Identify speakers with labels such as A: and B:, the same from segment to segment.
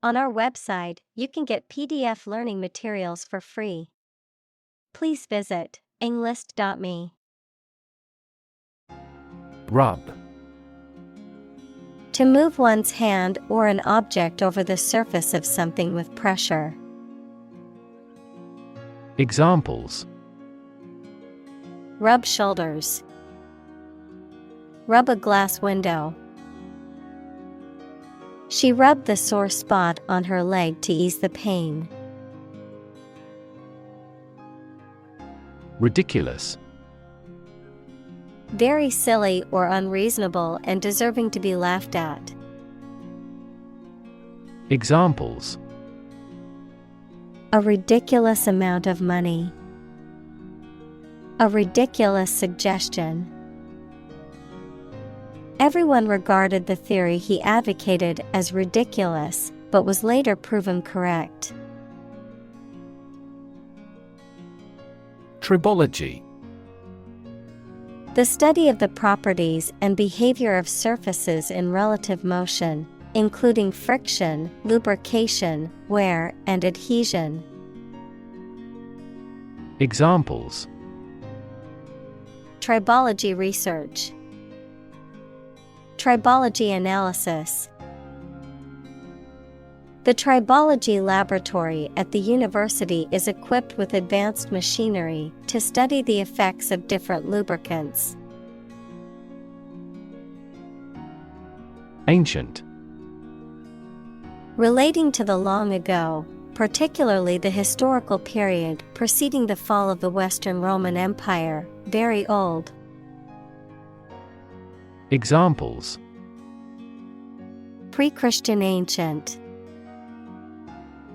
A: On our website, you can get PDF learning materials for free. Please visit englist.me.
B: Rub.
A: To move one's hand or an object over the surface of something with pressure.
B: Examples:
A: Rub shoulders. Rub a glass window. She rubbed the sore spot on her leg to ease the pain.
B: Ridiculous.
A: Very silly or unreasonable and deserving to be laughed at.
B: Examples:
A: A ridiculous amount of money. A ridiculous suggestion. Everyone regarded the theory he advocated as ridiculous, but was later proven correct.
B: Tribology.
A: The study of the properties and behavior of surfaces in relative motion, including friction, lubrication, wear, and adhesion.
B: Examples:
A: Tribology research. Tribology analysis. The tribology laboratory at the university is equipped with advanced machinery to study the effects of different lubricants.
B: Ancient.
A: Relating to the long ago, particularly the historical period preceding the fall of the Western Roman Empire, very old.
B: Examples:
A: Pre-Christian ancient.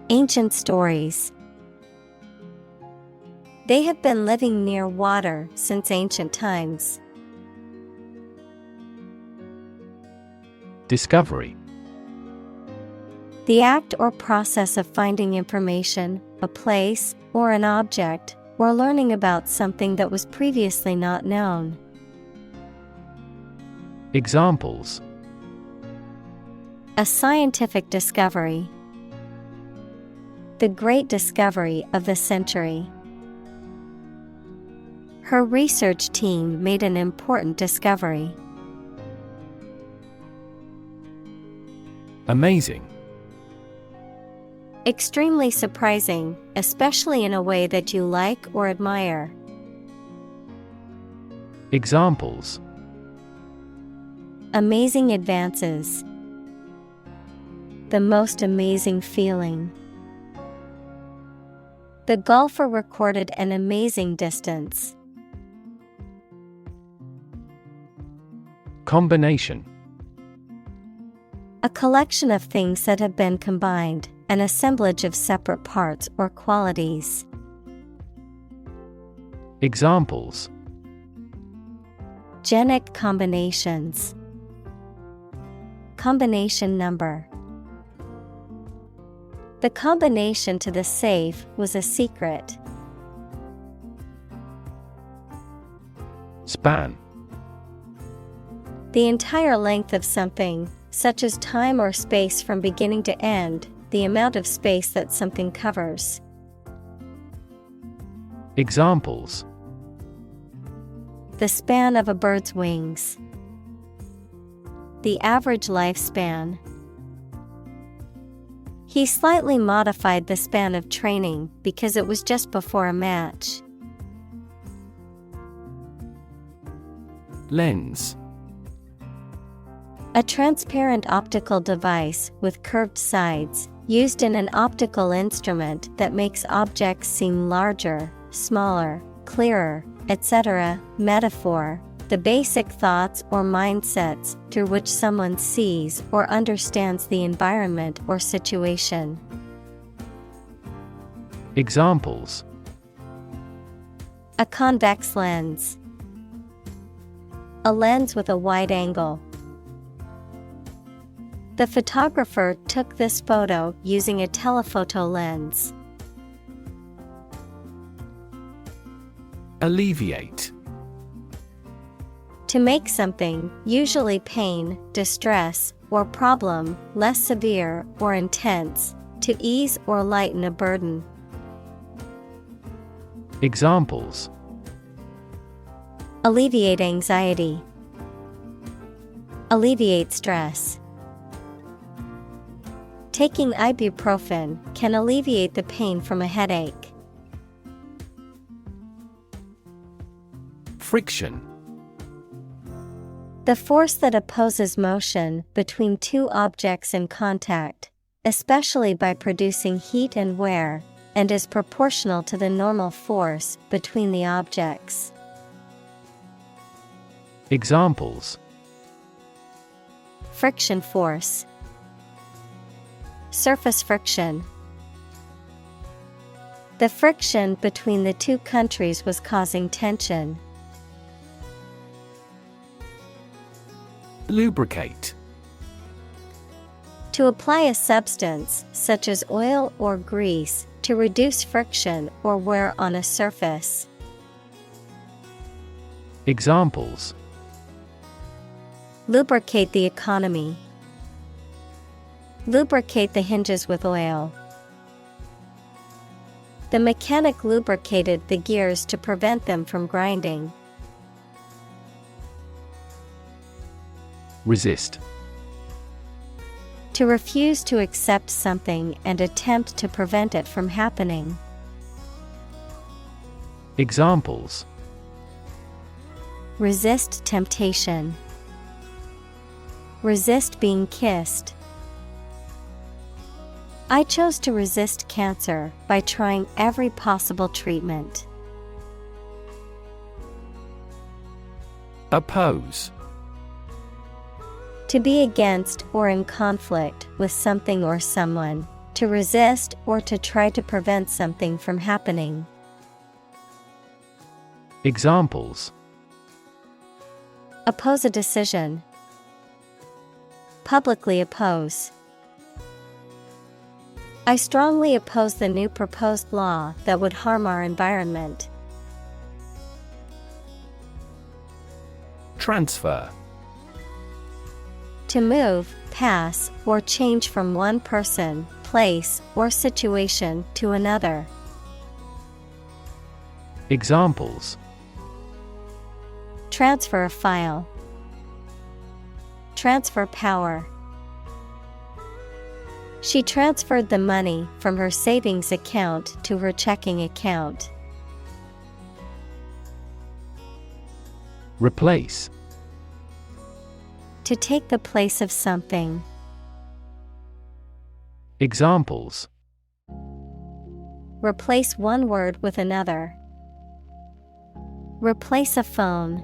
A: Ancient stories. They have been living near water since ancient times.
B: Discovery.
A: The act or process of finding information, a place, or an object, or learning about something that was previously not known.
B: Examples:
A: A scientific discovery. The great discovery of the century. Her research team made an important discovery.
B: Amazing.
A: Extremely surprising, especially in a way that you like or admire.
B: Examples:
A: Amazing advances. The most amazing feeling. The golfer recorded an amazing distance.
B: Combination.
A: A collection of things that have been combined, an assemblage of separate parts or qualities.
B: Examples:
A: Genic combinations. Combination number. The combination to the safe was a secret.
B: Span.
A: The entire length of something, such as time or space from beginning to end, the amount of space that something covers.
B: Examples:
A: The span of a bird's wings. The average lifespan. He slightly modified the span of training because it was just before a match.
B: Lens.
A: A transparent optical device with curved sides, used in an optical instrument that makes objects seem larger, smaller, clearer, etc. Metaphor. The basic thoughts or mindsets through which someone sees or understands the environment or situation.
B: Examples:
A: A convex lens. A lens with a wide angle. The photographer took this photo using a telephoto lens.
B: Alleviate.
A: To make something, usually pain, distress, or problem, less severe or intense, to ease or lighten a burden.
B: Examples:
A: Alleviate anxiety. Alleviate stress. Taking ibuprofen can alleviate the pain from a headache.
B: Friction.
A: The force that opposes motion between two objects in contact, especially by producing heat and wear, and is proportional to the normal force between the objects.
B: Examples:
A: Friction force. Surface friction. The friction between the two countries was causing tension.
B: Lubricate.
A: To apply a substance, such as oil or grease, to reduce friction or wear on a surface.
B: Examples:
A: Lubricate the economy. Lubricate the hinges with oil. The mechanic lubricated the gears to prevent them from grinding.
B: Resist.
A: To refuse to accept something and attempt to prevent it from happening.
B: Examples:
A: Resist temptation. Resist being kissed. I chose to resist cancer by trying every possible treatment.
B: Oppose.
A: To be against or in conflict with something or someone, to resist or to try to prevent something from happening.
B: Examples:
A: Oppose a decision. Publicly oppose. I strongly oppose the new proposed law that would harm our environment.
B: Transfer.
A: To move, pass, or change from one person, place, or situation to another.
B: Examples:
A: Transfer a file. Transfer power. She transferred the money from her savings account to her checking account.
B: Replace.
A: To take the place of something.
B: Examples:
A: Replace one word with another. Replace a phone.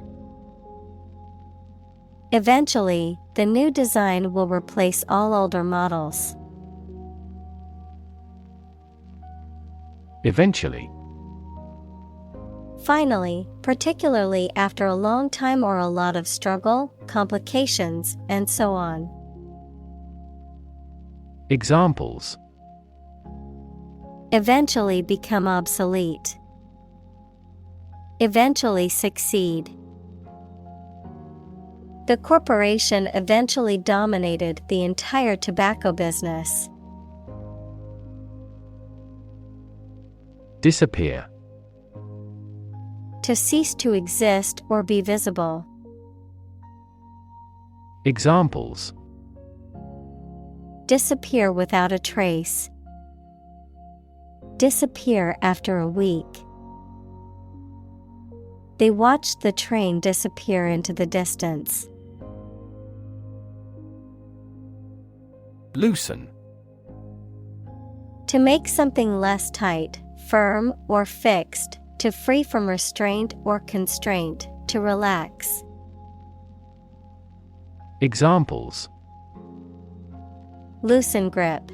A: Eventually, the new design will replace all older models.
B: Eventually.
A: Finally, particularly after a long time or a lot of struggle, complications, and so on.
B: Examples:
A: Eventually become obsolete. Eventually succeed. The corporation eventually dominated the entire tobacco business.
B: Disappear.
A: To cease to exist or be visible.
B: Examples:
A: Disappear without a trace. Disappear after a week. They watched the train disappear into the distance.
B: Loosen.
A: To make something less tight, firm, or fixed, to free from restraint or constraint, to relax.
B: Examples:
A: Loosen grip.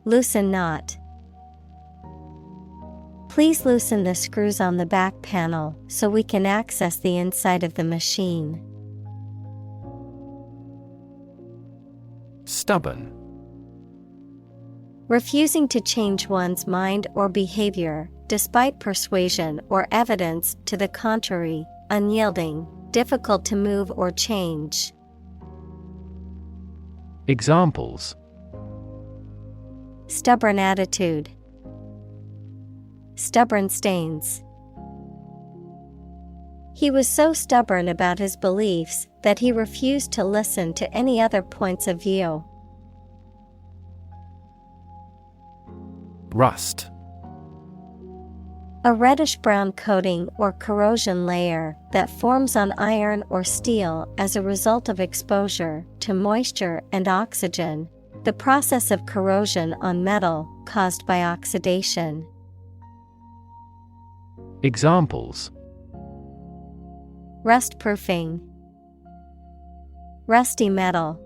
A: Loosen knot. Please loosen the screws on the back panel so we can access the inside of the machine.
B: Stubborn.
A: Refusing to change one's mind or behavior, despite persuasion or evidence to the contrary, unyielding, difficult to move or change.
B: Examples:
A: stubborn attitude, stubborn stains. He was so stubborn about his beliefs that he refused to listen to any other points of view.
B: Rust.
A: A reddish-brown coating or corrosion layer that forms on iron or steel as a result of exposure to moisture and oxygen, the process of corrosion on metal caused by oxidation.
B: Examples:
A: rust-proofing, rusty metal.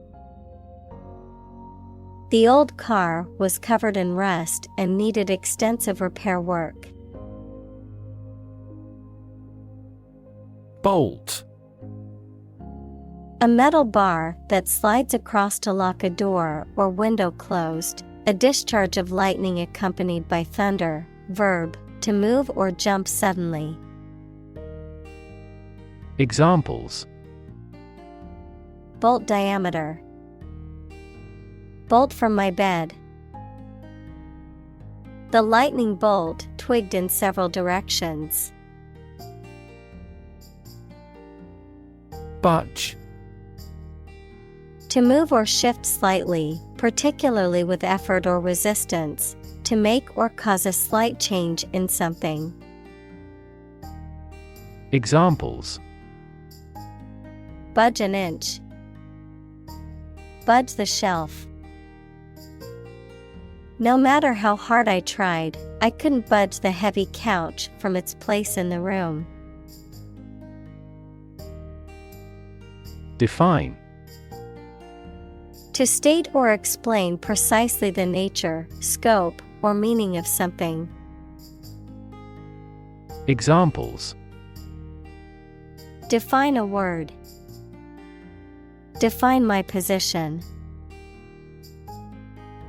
A: The old car was covered in rust and needed extensive repair work.
B: Bolt.
A: A metal bar that slides across to lock a door or window closed. A discharge of lightning accompanied by thunder. Verb, to move or jump suddenly.
B: Examples:
A: bolt diameter, bolt from my bed. The lightning bolt twigged in several directions.
B: Budge.
A: To move or shift slightly, particularly with effort or resistance, to make or cause a slight change in something.
B: Examples:
A: budge an inch, budge the shelf. No matter how hard I tried, I couldn't budge the heavy couch from its place in the room.
B: Define.
A: To state or explain precisely the nature, scope, or meaning of something.
B: Examples:
A: define a word, define my position.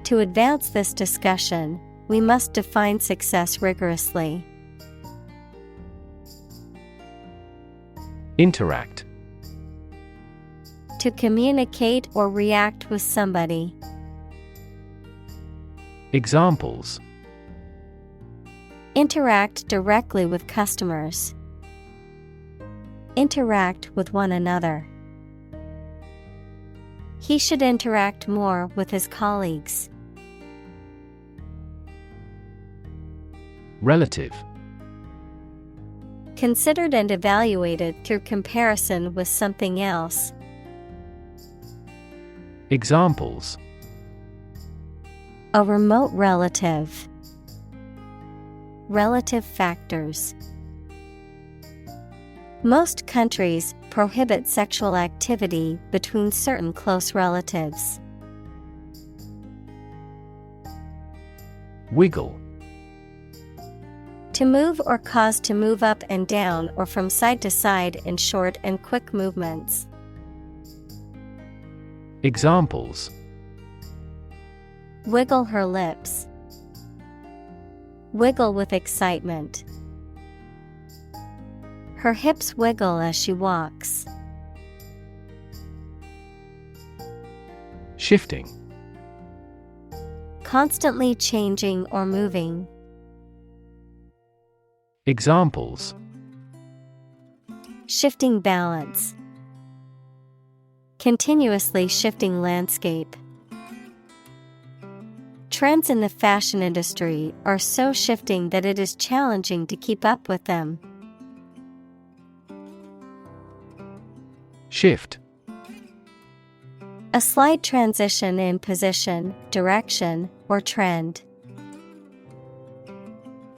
A: To advance this discussion, we must define success rigorously.
B: Interact.
A: To communicate or react with somebody.
B: Examples:
A: interact directly with customers. Interact with one another. He should interact more with his colleagues.
B: Relative.
A: Considered and evaluated through comparison with something else.
B: Examples:
A: a remote relative. Relative factors. Most countries prohibit sexual activity between certain close relatives.
B: Wiggle.
A: To move or cause to move up and down or from side to side in short and quick movements.
B: Examples:
A: wiggle her lips. Wiggle with excitement. Her hips wiggle as she walks.
B: Shifting.
A: Constantly changing or moving.
B: Examples:
A: shifting balance. Continuously shifting landscape. Trends in the fashion industry are so shifting that it is challenging to keep up with them.
B: Shift.
A: A slight transition in position, direction, or trend.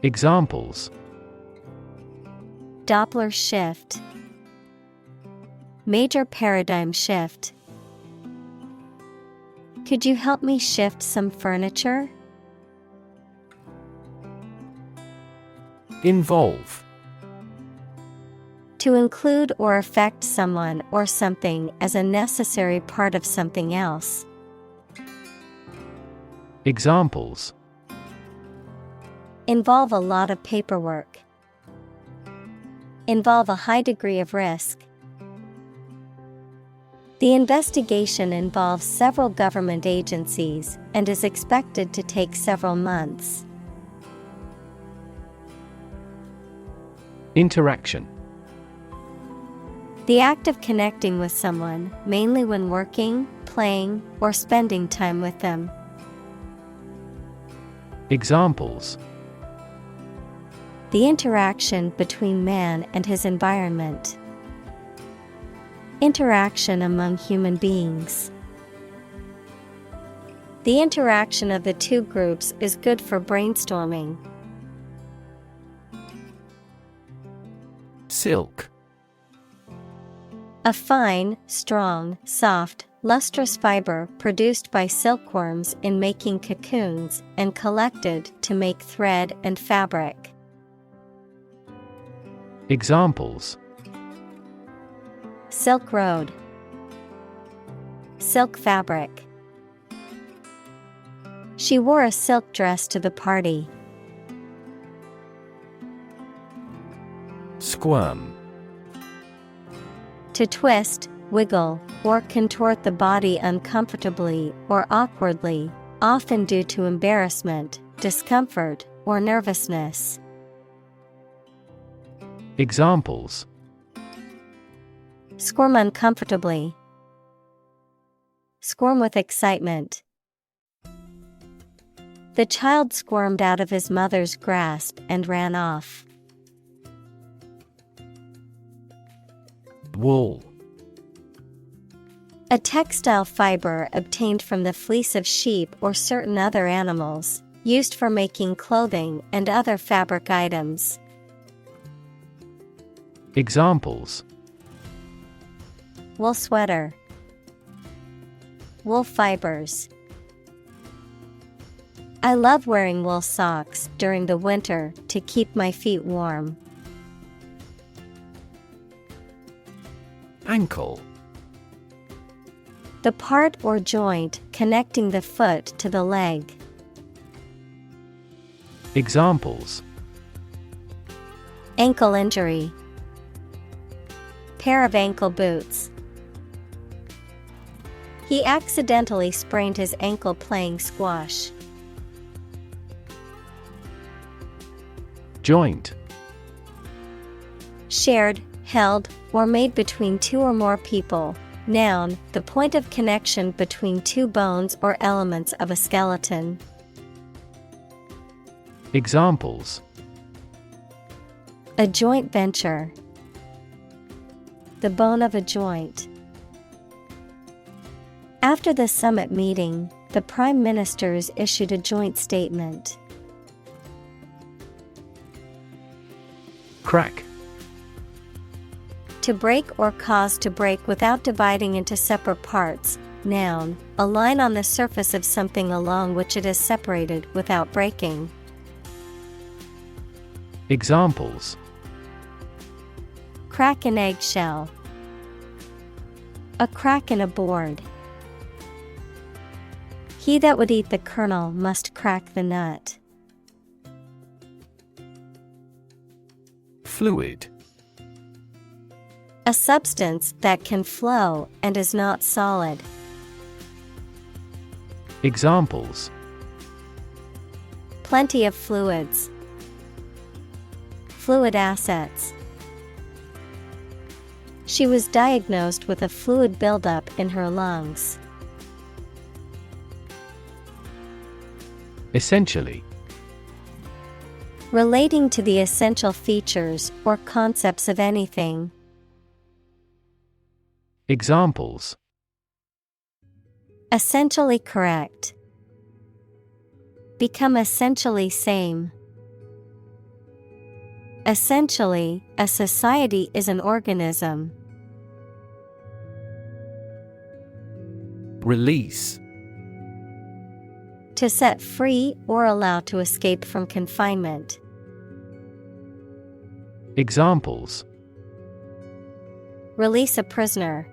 B: Examples:
A: Doppler shift. Major paradigm shift. Could you help me shift some furniture?
B: Involve.
A: To include or affect someone or something as a necessary part of something else.
B: Examples:
A: involve a lot of paperwork. Involve a high degree of risk. The investigation involves several government agencies and is expected to take several months.
B: Interaction.
A: The act of connecting with someone, mainly when working, playing, or spending time with them.
B: Examples.
A: The interaction between man and his environment. Interaction among human beings. The interaction of the two groups is good for brainstorming.
B: Silk.
A: A fine, strong, soft, lustrous fiber produced by silkworms in making cocoons and collected to make thread and fabric.
B: Examples.
A: Silk road. Silk fabric. She wore a silk dress to the party.
B: Squirm.
A: To twist, wiggle, or contort the body uncomfortably or awkwardly, often due to embarrassment, discomfort, or nervousness.
B: Examples.
A: Squirm uncomfortably. Squirm with excitement. The child squirmed out of his mother's grasp and ran off.
B: Wool.
A: A textile fiber obtained from the fleece of sheep or certain other animals, used for making clothing and other fabric items.
B: Examples.
A: Wool sweater. Wool fibers. I love wearing wool socks during the winter to keep my feet warm.
B: Ankle.
A: The part or joint connecting the foot to the leg.
B: Examples.
A: Ankle injury. Pair of ankle boots. He accidentally sprained his ankle playing squash.
B: Joint.
A: Shared, held, or made between two or more people. Noun, the point of connection between two bones or elements of a skeleton.
B: Examples.
A: A joint venture. The bone of a joint. After the summit meeting, the Prime Ministers issued a joint statement.
B: Crack.
A: To break or cause to break without dividing into separate parts. Noun, a line on the surface of something along which it is separated without breaking.
B: Examples.
A: Crack an eggshell. A crack in a board. He that would eat the kernel must crack the nut.
B: Fluid.
A: A substance that can flow and is not solid.
B: Examples.
A: Plenty of fluids. Fluid assets. She was diagnosed with a fluid buildup in her lungs.
B: Essentially.
A: Relating to the essential features or concepts of anything.
B: Examples.
A: Essentially correct. Become essentially same. Essentially, a society is an organism.
B: Release.
A: To set free or allow to escape from confinement.
B: Examples.
A: Release a prisoner.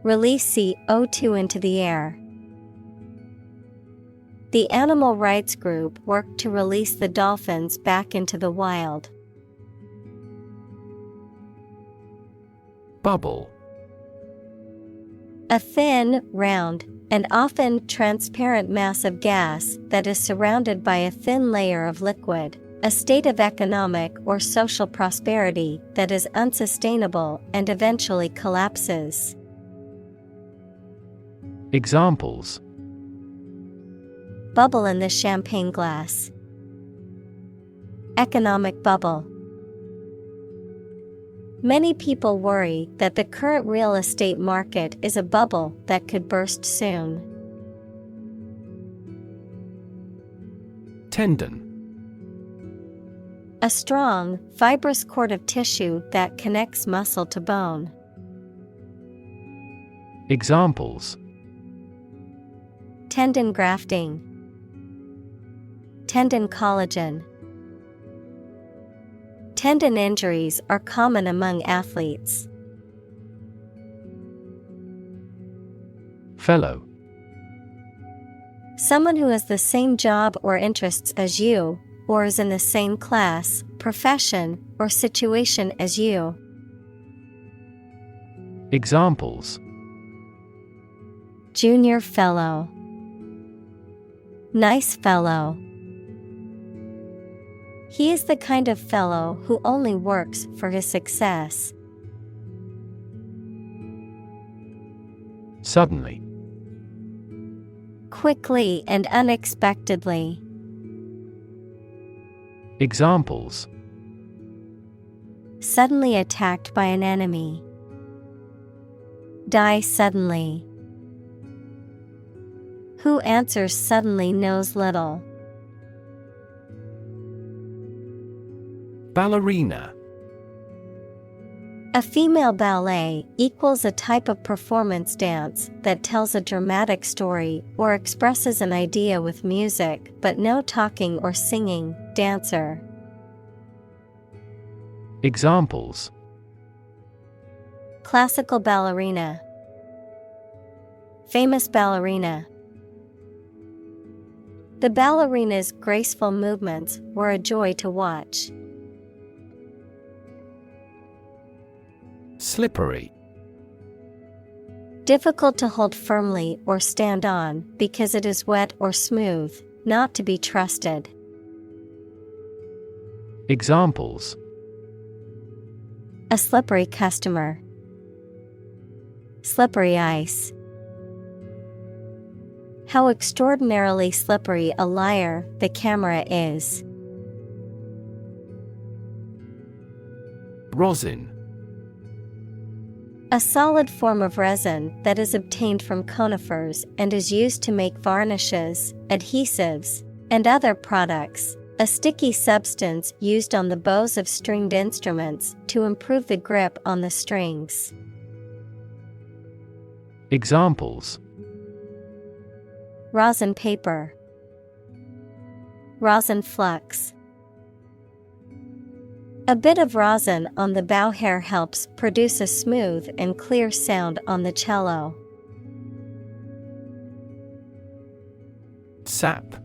A: Release CO2 into the air. The animal rights group worked to release the dolphins back into the wild.
B: Bubble.
A: A thin, round, and often transparent mass of gas that is surrounded by a thin layer of liquid. A state of economic or social prosperity that is unsustainable and eventually collapses.
B: Examples:
A: Bubble in the champagne glass. Economic bubble. Many people worry that the current real estate market is a bubble that could burst soon.
B: Tendon.
A: A strong, fibrous cord of tissue that connects muscle to bone.
B: Examples:
A: Tendon grafting. Tendon collagen. Tendon injuries are common among athletes.
B: Fellow.
A: Someone who has the same job or interests as you, or is in the same class, profession, or situation as you.
B: Examples:
A: Junior fellow. Nice fellow. He is the kind of fellow who only works for his success.
B: Suddenly.
A: Quickly and unexpectedly.
B: Examples:
A: Suddenly attacked by an enemy. Die suddenly. Who answers suddenly knows little.
B: Ballerina.
A: A female ballet equals a type of performance dance that tells a dramatic story or expresses an idea with music but no talking or singing. Dancer.
B: Examples:
A: Classical ballerina. Famous ballerina. The ballerina's graceful movements were a joy to watch.
B: Slippery.
A: Difficult to hold firmly or stand on because it is wet or smooth, not to be trusted.
B: Examples:
A: A slippery customer. Slippery ice. How extraordinarily slippery a liar the camera is.
B: Rosin.
A: A solid form of resin that is obtained from conifers and is used to make varnishes, adhesives, and other products. A sticky substance used on the bows of stringed instruments to improve the grip on the strings.
B: Examples:
A: Rosin paper. Rosin flux. A bit of rosin on the bow hair helps produce a smooth and clear sound on the cello.
B: Sap.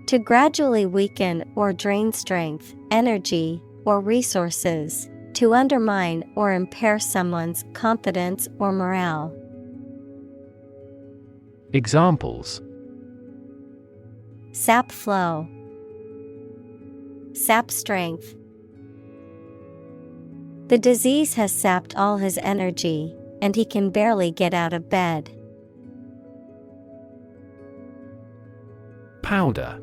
A: To gradually weaken or drain strength, energy, or resources, to undermine or impair someone's confidence or morale.
B: Examples:
A: Sap flow. Sap strength. The disease has sapped all his energy, and he can barely get out of bed.
B: Powder.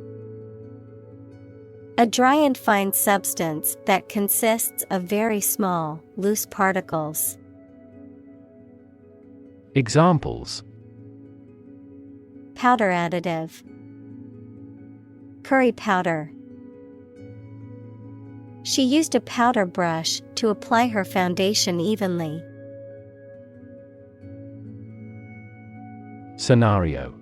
A: A dry and fine substance that consists of very small, loose particles.
B: Examples:
A: Powder additive. Curry powder. She used a powder brush to apply her foundation evenly.
B: Scenario.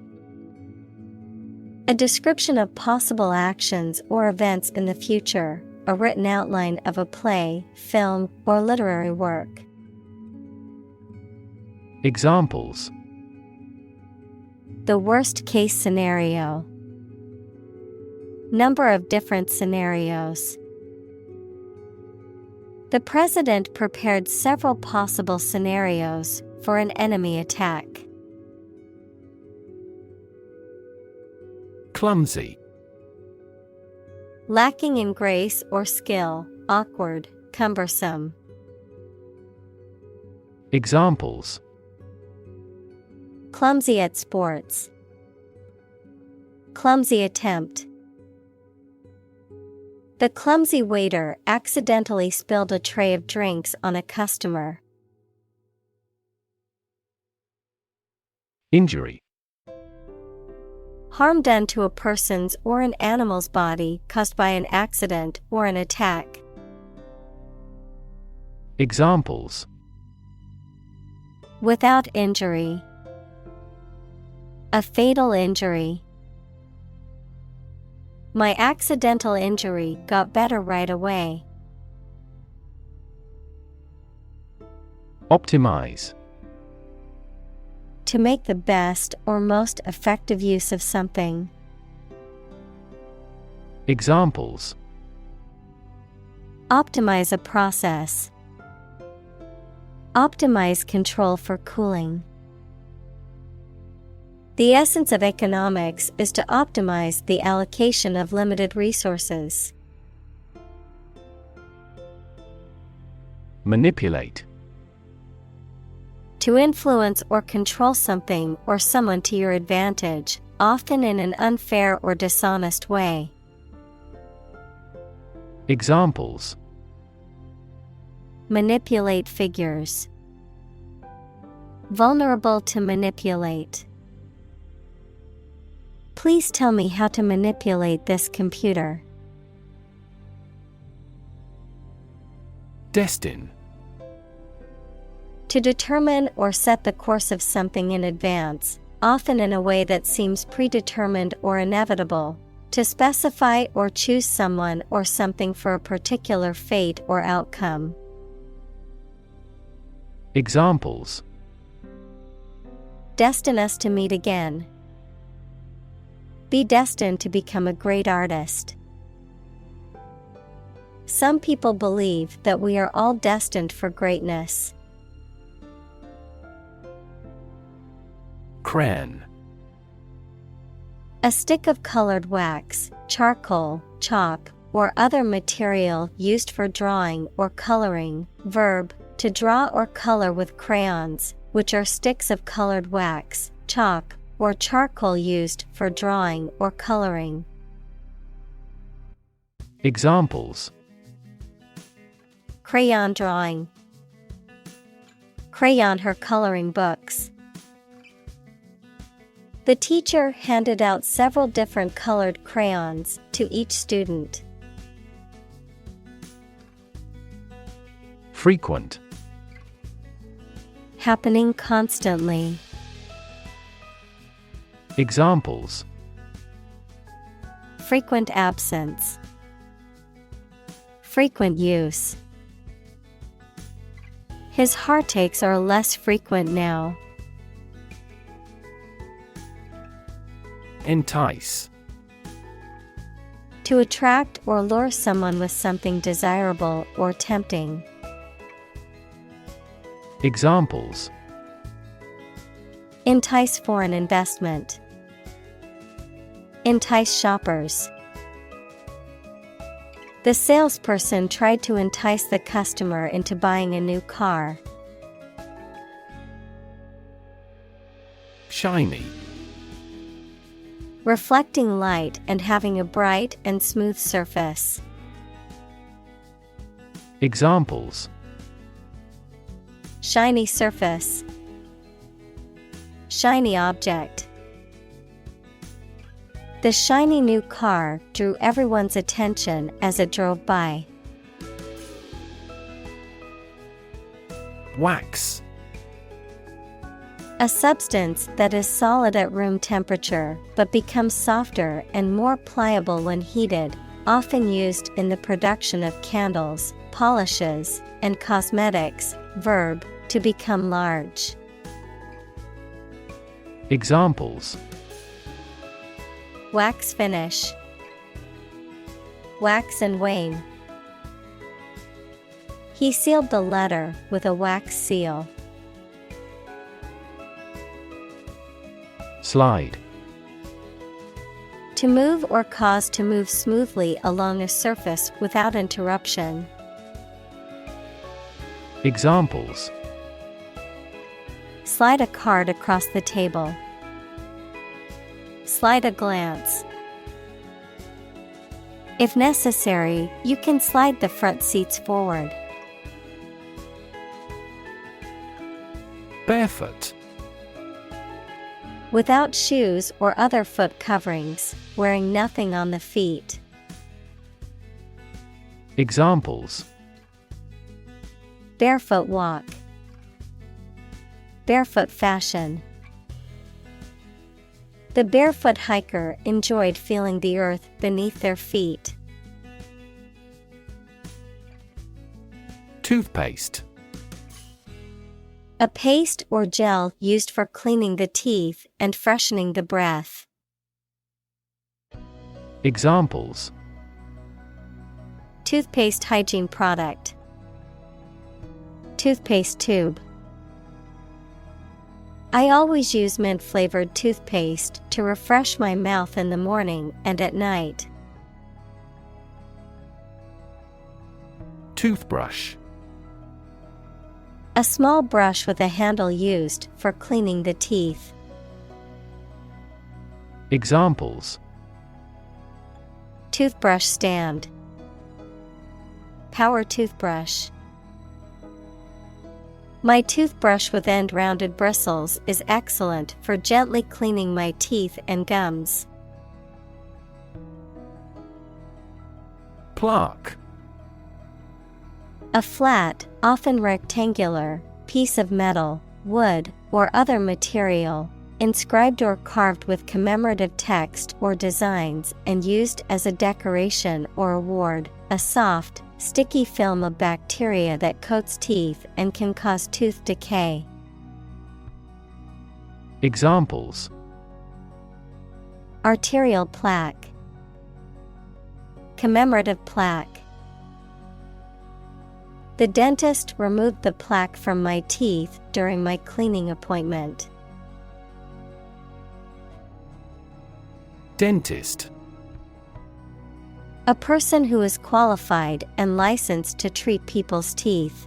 A: A description of possible actions or events in the future, a written outline of a play, film, or literary work.
B: Examples:
A: The worst case scenario. Number of different scenarios. The president prepared several possible scenarios for an enemy attack.
B: Clumsy.
A: Lacking in grace or skill, awkward, cumbersome.
B: Examples:
A: Clumsy at sports. Clumsy attempt. The clumsy waiter accidentally spilled a tray of drinks on a customer.
B: Injury.
A: Harm done to a person's or an animal's body caused by an accident or an attack.
B: Examples:
A: Without injury. A fatal injury. My accidental injury got better right away.
B: Optimize.
A: To make the best or most effective use of something.
B: Examples:
A: Optimize a process. Optimize control for cooling. The essence of economics is to optimize the allocation of limited resources.
B: Manipulate.
A: To influence or control something or someone to your advantage, often in an unfair or dishonest way.
B: Examples:
A: Manipulate figures. Vulnerable to manipulate. Please tell me how to manipulate this computer.
B: Destine.
A: To determine or set the course of something in advance, often in a way that seems predetermined or inevitable. To specify or choose someone or something for a particular fate or outcome.
B: Examples:
A: Destine us to meet again. Be destined to become a great artist. Some people believe that we are all destined for greatness.
B: Crayon.
A: A stick of colored wax, charcoal, chalk, or other material used for drawing or coloring. Verb, to draw or color with crayons, which are sticks of colored wax, chalk, or charcoal used for drawing or coloring.
B: Examples:
A: Crayon drawing. Crayon her coloring books. The teacher handed out several different colored crayons to each student.
B: Frequent.
A: Happening constantly.
B: Examples:
A: Frequent absence. Frequent use. His heartaches are less frequent now.
B: Entice.
A: To attract or lure someone with something desirable or tempting.
B: Examples:
A: Entice foreign investment. Entice shoppers. The salesperson tried to entice the customer into buying a new car.
B: Shiny.
A: Reflecting light and having a bright and smooth surface.
B: Examples:
A: Shiny surface. Shiny object. The shiny new car drew everyone's attention as it drove by.
B: Wax.
A: A substance that is solid at room temperature but becomes softer and more pliable when heated, often used in the production of candles, polishes, and cosmetics. Verb, to become large.
B: Examples:
A: Wax finish. Wax and wane. He sealed the letter with a wax seal.
B: Slide.
A: To move or cause to move smoothly along a surface without interruption.
B: Examples:
A: Slide a card across the table. Slide a glance. If necessary, you can slide the front seats forward.
B: Barefoot.
A: Without shoes or other foot coverings, wearing nothing on the feet.
B: Examples:
A: Barefoot walk. Barefoot fashion. The barefoot hiker enjoyed feeling the earth beneath their feet.
B: Toothpaste.
A: A paste or gel used for cleaning the teeth and freshening the breath.
B: Examples:
A: Toothpaste hygiene product. Toothpaste tube. I always use mint-flavored toothpaste to refresh my mouth in the morning and at night.
B: Toothbrush.
A: A small brush with a handle used for cleaning the teeth.
B: Examples:
A: Toothbrush stand. Power toothbrush. My toothbrush with end-rounded bristles is excellent for gently cleaning my teeth and gums.
B: Plaque.
A: A flat, often rectangular, piece of metal, wood, or other material, inscribed or carved with commemorative text or designs and used as a decoration or award, a soft, sticky film of bacteria that coats teeth and can cause tooth decay.
B: Examples:
A: Arterial plaque. Commemorative plaque. The dentist removed the plaque from my teeth during my cleaning appointment.
B: Dentist.
A: A person who is qualified and licensed to treat people's teeth.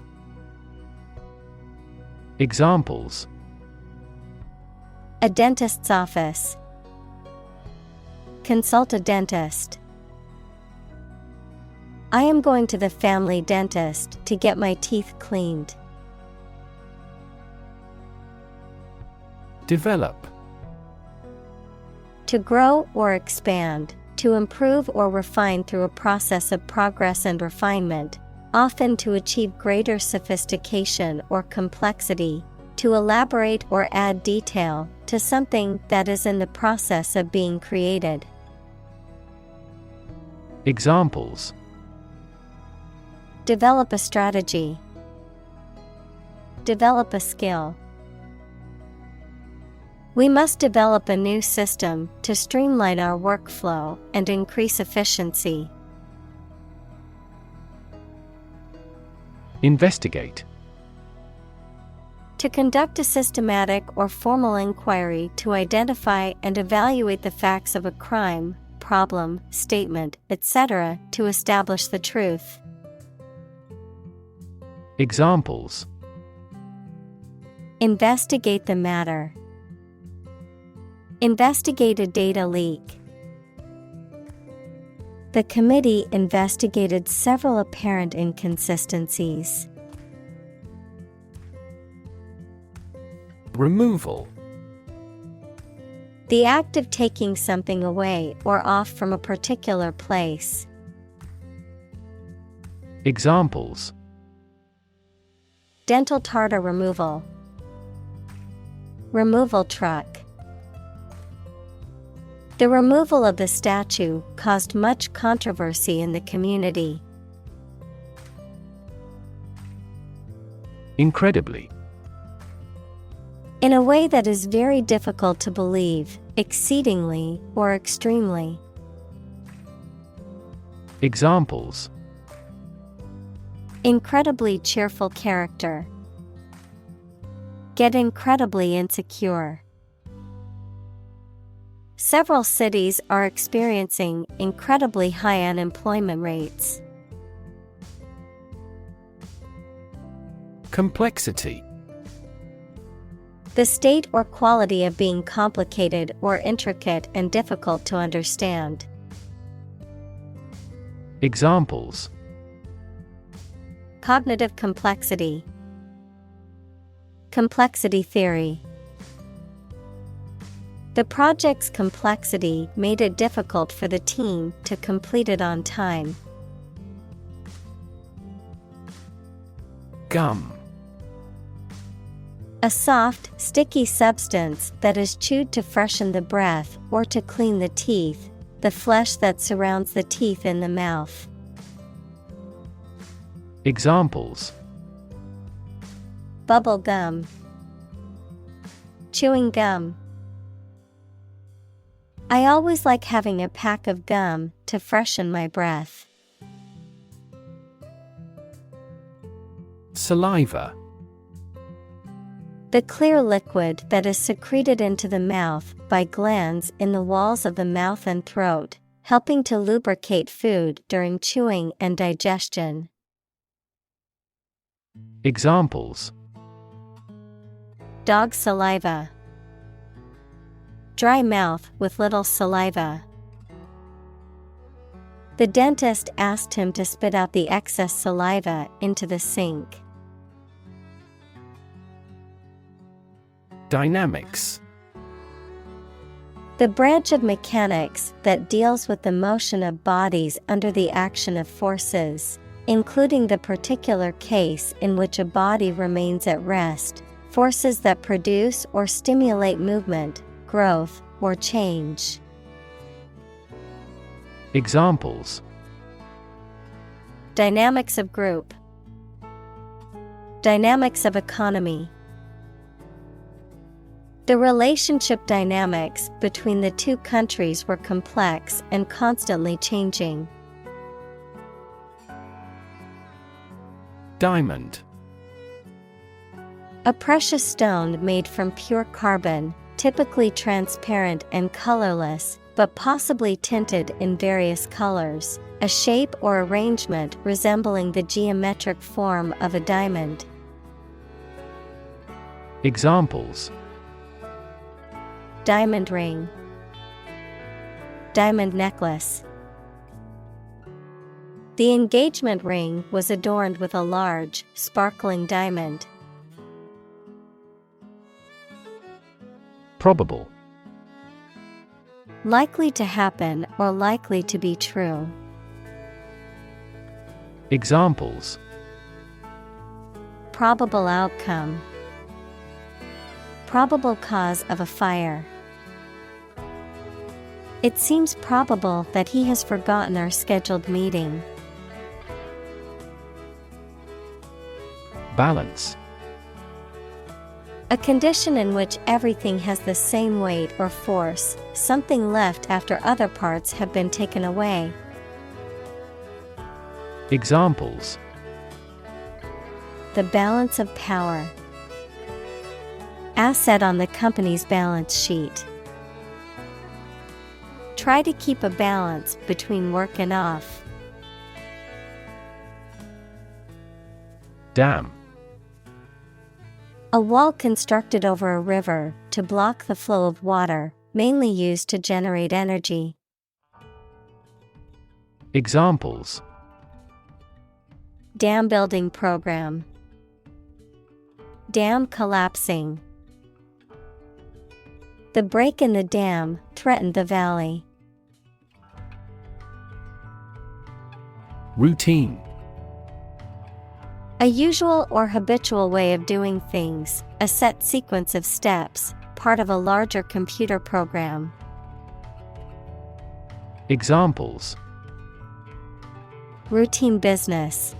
B: Examples:
A: A dentist's office. Consult a dentist. I am going to the family dentist to get my teeth cleaned.
B: Develop.
A: To grow or expand, to improve or refine through a process of progress and refinement, often to achieve greater sophistication or complexity, to elaborate or add detail to something that is in the process of being created.
B: Examples:
A: Develop a strategy. Develop a skill. We must develop a new system to streamline our workflow and increase efficiency.
B: Investigate.
A: To conduct a systematic or formal inquiry to identify and evaluate the facts of a crime, problem, statement, etc., to establish the truth.
B: Examples:
A: Investigate the matter. Investigate a data leak. The committee investigated several apparent inconsistencies.
B: Removal.
A: The act of taking something away or off from a particular place.
B: Examples:
A: Dental tartar removal. Removal truck. The removal of the statue caused much controversy in the community.
B: Incredibly.
A: In a way that is very difficult to believe, exceedingly or extremely.
B: Examples:
A: Incredibly cheerful character. Get incredibly insecure. Several cities are experiencing incredibly high unemployment rates.
B: Complexity.
A: The state or quality of being complicated or intricate and difficult to understand.
B: Examples:
A: Cognitive complexity. Complexity theory. The project's complexity made it difficult for the team to complete it on time.
B: Gum.
A: A soft, sticky substance that is chewed to freshen the breath or to clean the teeth, the flesh that surrounds the teeth in the mouth.
B: Examples:
A: Bubble gum. Chewing gum. I always like having a pack of gum to freshen my breath.
B: Saliva.
A: The clear liquid that is secreted into the mouth by glands in the walls of the mouth and throat, helping to lubricate food during chewing and digestion.
B: Examples:
A: Dog saliva. Dry mouth with little saliva. The dentist asked him to spit out the excess saliva into the sink.
B: Dynamics.
A: The branch of mechanics that deals with the motion of bodies under the action of forces, including the particular case in which a body remains at rest, forces that produce or stimulate movement, growth, or change.
B: Examples:
A: Dynamics of group. Dynamics of economy. The relationship dynamics between the two countries were complex and constantly changing.
B: Diamond.
A: A precious stone made from pure carbon, typically transparent and colorless, but possibly tinted in various colors, a shape or arrangement resembling the geometric form of a diamond.
B: Examples:
A: Diamond ring. Diamond necklace. The engagement ring was adorned with a large, sparkling diamond.
B: Probable.
A: Likely to happen or likely to be true.
B: Examples:
A: Probable outcome. Probable cause of a fire. It seems probable that he has forgotten our scheduled meeting.
B: Balance.
A: A condition in which everything has the same weight or force, something left after other parts have been taken away.
B: Examples:
A: The balance of power. Asset on the company's balance sheet. Try to keep a balance between work and off.
B: Dam.
A: A wall constructed over a river to block the flow of water, mainly used to generate energy.
B: Examples:
A: Dam building program. Dam collapsing. The break in the dam threatened the valley.
B: Routine.
A: A usual or habitual way of doing things, a set sequence of steps, part of a larger computer program.
B: Examples:
A: Routine business.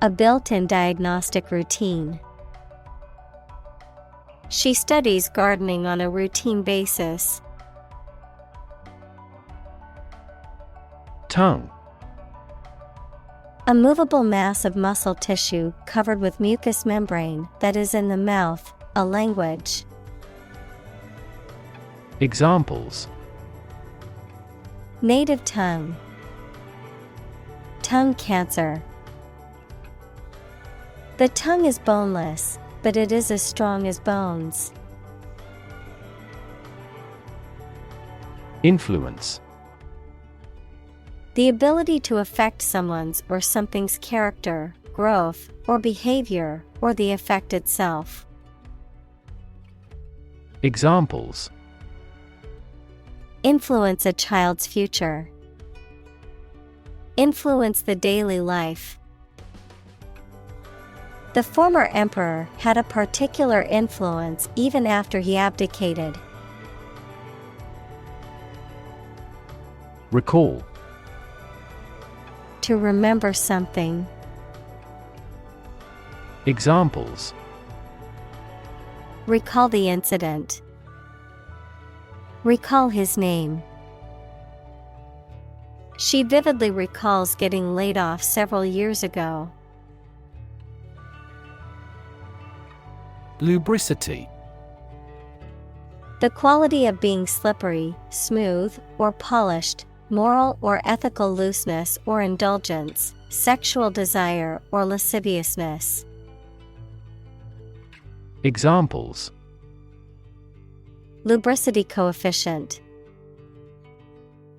A: A built-in diagnostic routine. She studies gardening on a routine basis.
B: Tongue.
A: A movable mass of muscle tissue covered with mucous membrane that is in the mouth, a language.
B: Examples:
A: native tongue, tongue cancer. The tongue is boneless, but it is as strong as bones.
B: Influence:
A: the ability to affect someone's or something's character, growth, or behavior, or the effect itself.
B: Examples:
A: influence a child's future, influence the daily life. The former emperor had a particular influence even after he abdicated.
B: Recall:
A: to remember something.
B: Examples:
A: recall the incident, recall his name. She vividly recalls getting laid off several years ago.
B: Lubricity:
A: the quality of being slippery, smooth, or polished, moral or ethical looseness or indulgence, sexual desire or lasciviousness.
B: Examples:
A: lubricity coefficient,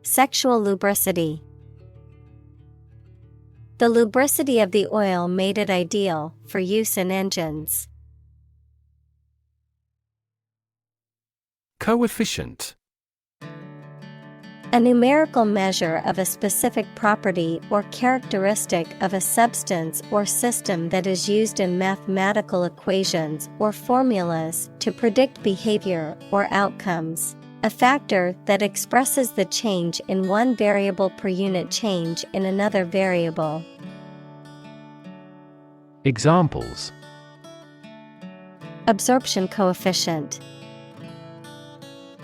A: sexual lubricity. The lubricity of the oil made it ideal for use in engines.
B: Coefficient:
A: a numerical measure of a specific property or characteristic of a substance or system that is used in mathematical equations or formulas to predict behavior or outcomes. A factor that expresses the change in one variable per unit change in another variable.
B: Examples:
A: absorption coefficient,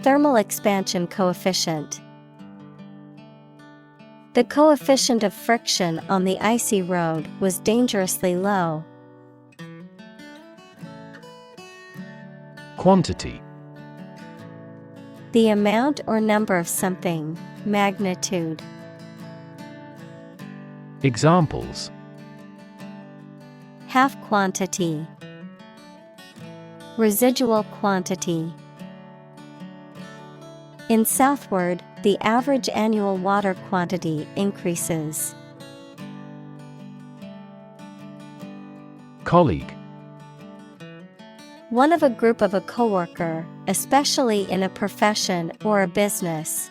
A: thermal expansion coefficient. The coefficient of friction on the icy road was dangerously low.
B: Quantity:
A: the amount or number of something, magnitude.
B: Examples:
A: half quantity, residual quantity. In southward, the average annual water quantity increases.
B: Colleague:
A: one of a group of a coworker, especially in a profession or a business.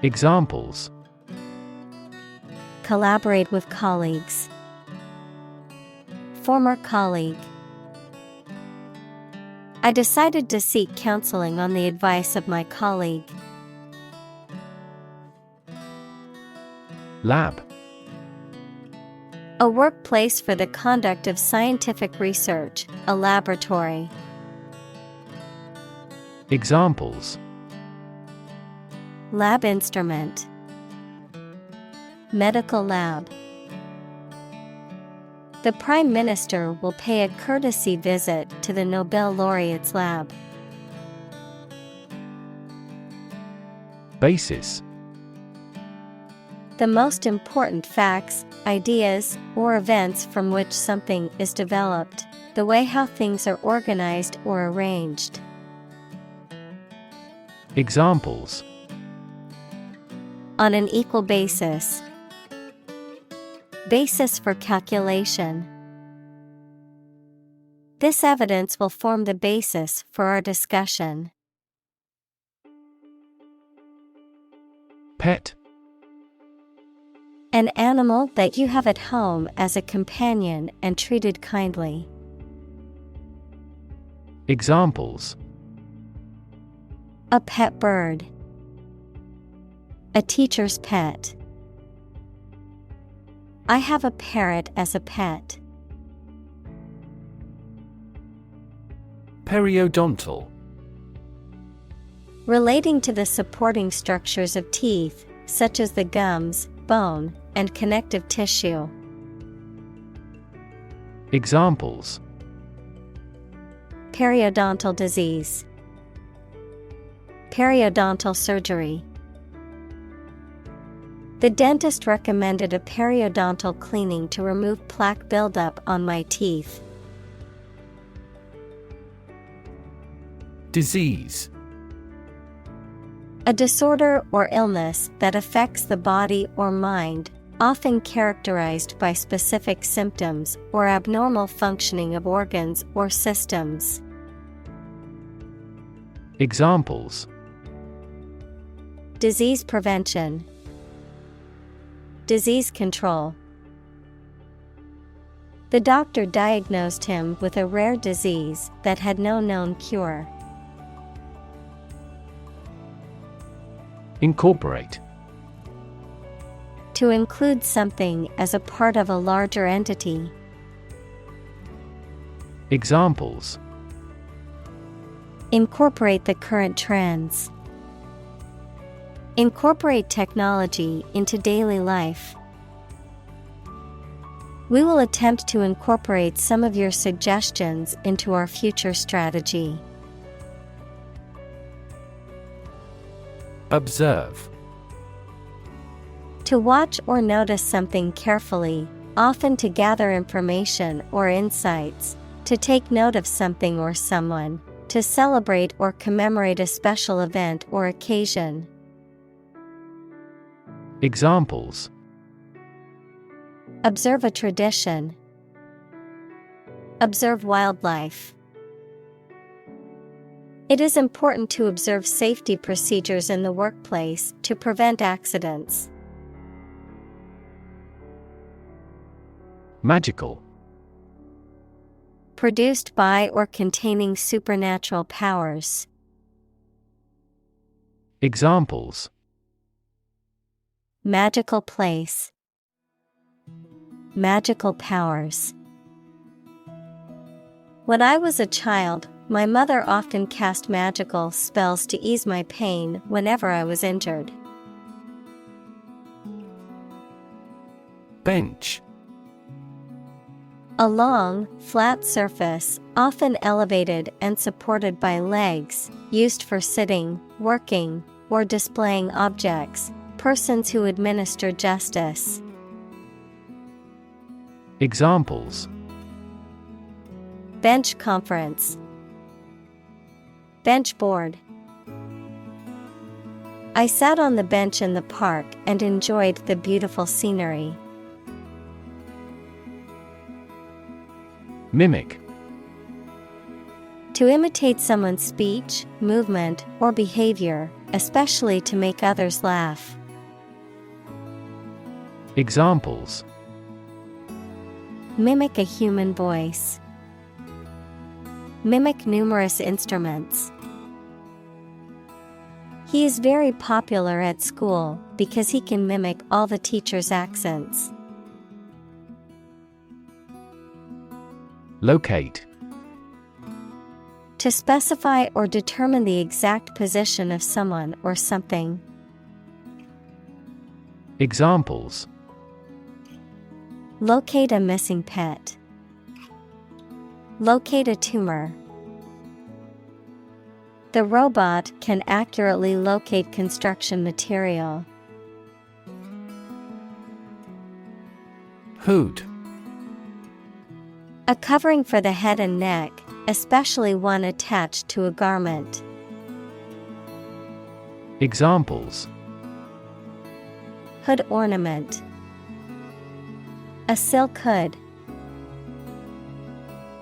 B: Examples:
A: collaborate with colleagues, former colleague. I decided to seek counseling on the advice of my colleague.
B: Lab:
A: a workplace for the conduct of scientific research, a laboratory.
B: Examples:
A: lab instrument, medical lab. The Prime Minister will pay a courtesy visit to the Nobel laureate's lab.
B: Basis:
A: the most important facts, ideas, or events from which something is developed, the way how things are organized or arranged.
B: Examples:
A: on an equal basis, basis for calculation. This evidence will form the basis for our discussion.
B: Pet:
A: an animal that you have at home as a companion and treated kindly.
B: Examples:
A: a pet bird, a teacher's pet. I have a parrot as a pet.
B: Periodontal:
A: relating to the supporting structures of teeth, such as the gums, bone, and connective tissue.
B: Examples:
A: periodontal disease, Periodontal surgery. The dentist recommended a periodontal cleaning to remove plaque buildup on my teeth.
B: Disease.
A: A disorder or illness that affects the body or mind, often characterized by specific symptoms or abnormal functioning of organs or systems.
B: Examples:
A: Disease prevention, disease control. The doctor diagnosed him with a rare disease that had no known cure.
B: Incorporate.
A: To include something as a part of a larger entity.
B: Examples:
A: Incorporate the current trends. Incorporate technology into daily life. We will attempt to incorporate some of your suggestions into our future strategy.
B: Observe.
A: To watch or notice something carefully, often to gather information or insights, to take note of something or someone, to celebrate or commemorate a special event or occasion.
B: Examples:
A: Observe a tradition. Observe wildlife. It is important to observe safety procedures in the workplace to prevent accidents.
B: Magical.
A: Produced by or containing supernatural powers.
B: Examples:
A: Magical place. Magical powers. When I was a child, my mother often cast magical spells to ease my pain whenever I was injured.
B: Bench.
A: A long, flat surface, often elevated and supported by legs, used for sitting, working, or displaying objects. Persons who administer justice.
B: Examples:
A: Bench conference. Bench board. I sat on the bench in the park and enjoyed the beautiful scenery.
B: Mimic.
A: To imitate someone's speech, movement, or behavior, especially to make others laugh.
B: Examples:
A: Mimic a human voice. Mimic numerous instruments. He is very popular at school because he can mimic all the teachers' accents.
B: Locate.
A: To specify or determine the exact position of someone or something.
B: Examples:
A: Locate a missing pet. Locate a tumor. The robot can accurately locate construction material.
B: Hood.
A: A covering for the head and neck, especially one attached to a garment.
B: Examples:
A: Hood ornament. A silk hood.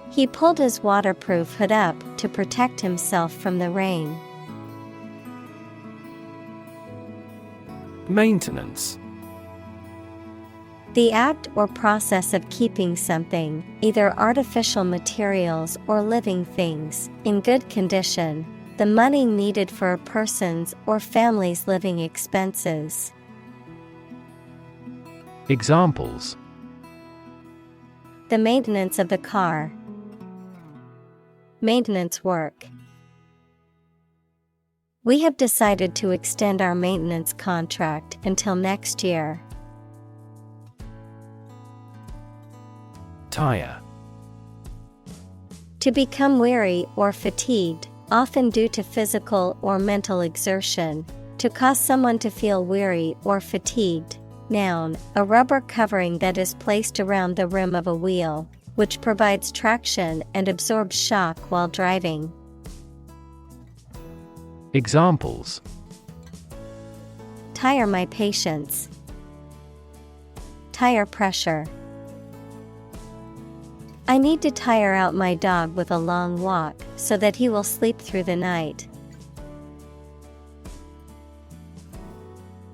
A: He pulled his waterproof hood up to protect himself from the rain.
B: Maintenance.
A: The act or process of keeping something, either artificial materials or living things, in good condition, the money needed for a person's or family's living expenses.
B: Examples:
A: The maintenance of the car. Maintenance work. We have decided to extend our maintenance contract until next year.
B: Tire.
A: To become weary or fatigued, often due to physical or mental exertion, to cause someone to feel weary or fatigued. Noun, a rubber covering that is placed around the rim of a wheel, which provides traction and absorbs shock while driving.
B: Examples:
A: Tire my patience. Tire pressure. I need to tire out my dog with a long walk so that he will sleep through the night.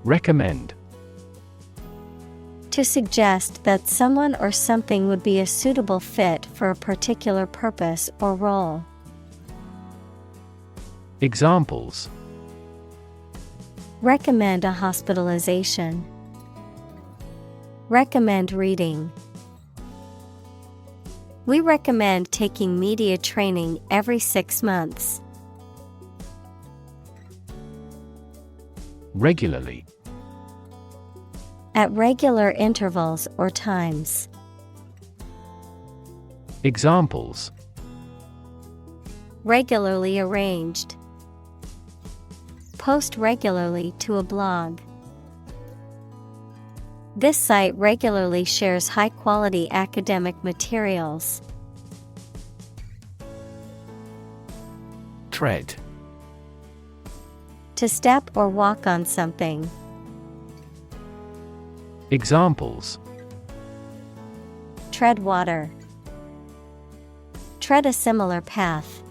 B: Recommend.
A: To suggest that someone or something would be a suitable fit for a particular purpose or role.
B: Examples:
A: Recommend a hospitalization. Recommend reading. We recommend taking media training every 6 months.
B: Regularly.
A: At regular intervals or times.
B: Examples:
A: Regularly arranged. Post regularly to a blog. This site regularly shares high-quality academic materials.
B: Tread.
A: To step or walk on something.
B: Examples:
A: Tread water. Tread a similar path.